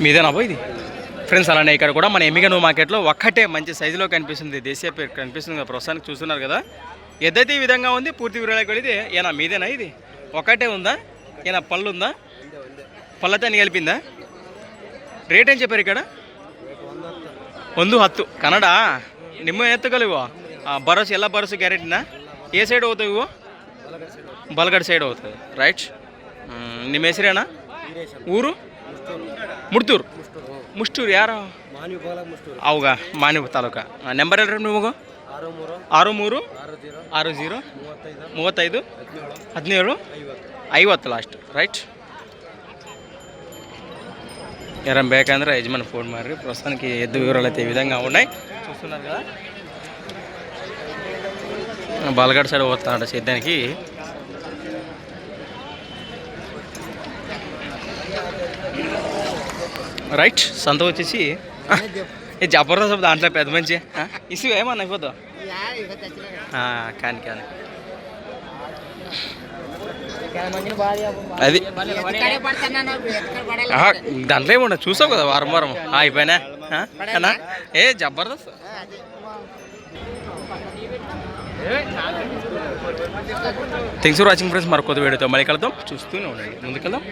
మీదేనా ఇది ఫ్రెండ్స్. అలానే ఇక్కడ కూడా మన ఎమ్మిగనూరు మార్కెట్లో ఒక్కటే మంచి సైజులో కనిపిస్తుంది, దేశీయ పేరు కనిపిస్తుంది కదా, ప్రస్తుతానికి చూస్తున్నారు కదా. ఎద్దైతే ఈ విధంగా ఉంది. పూర్తి వివరాలకు వెళితే ఏనా మీదేనా ఇది ఒక్కటే ఉందా, ఏనా పళ్ళు ఉందా, పళ్ళతో అని కలిపిందా? ರೇಟ್ ಏನು చెప్పారు ఇక్కడ? 110 ಕನ್ನಡ. ನಿಮ್ಮ ಎತ್ತುಗಳಿವು ಭರೋಸೆ ಎಲ್ಲ ಭರೋಸೆ ಗ್ಯಾರಂಟಿನಾ? ఏ ಸೈಡ್ ಹೋಗ್ತಾವೆ ಇವು? ಬಲಗಡೆ ಸೈಡ್ ಹೋಗ್ತದೆ, ರೈಟ್. ನಿಮ್ಮ ಹೆಸರೇನಾ? ಊರು? ಮುಡ್ತೂರು. ಮುಷ್ಟೂರು ಯಾರು? ಅವಾಗ ಮಾನ್ಯ ತಾಲೂಕ. ನಂಬರ್ ಹೇಳ್ರಿ ನಿಮಗೂ? 63 60 35 17 50 లాస్ట్, రైట్. ఎవరైనా ಬೇಕಂದ್ರೆ యజమాని ఫోన్ మారి. ప్రస్తుతానికి ఎద్దు వివరాలు అయితే ఈ విధంగా ఉన్నాయి, చూస్తున్నారు కదా. బాలగడ సైడ్ పోతాడు సేద్యానికి. రైట్. సంత వచ్చేసి జబర్దస్త్ దాంట్లో పెద్ద మంచి ఇసు ఏమన్నా అయిపోతావు కానీ కానీ అది దాంట్లో ఏముండదు, చూసావు కదా వారం వారం అయిపోయినా. ఏ Jabardasth. Thanks for watching friends. మరి కొత్త వీడియోతో మళ్ళీ కలుద్దాం, చూస్తూనే ఉండండి, ముందుకెళ్దాం.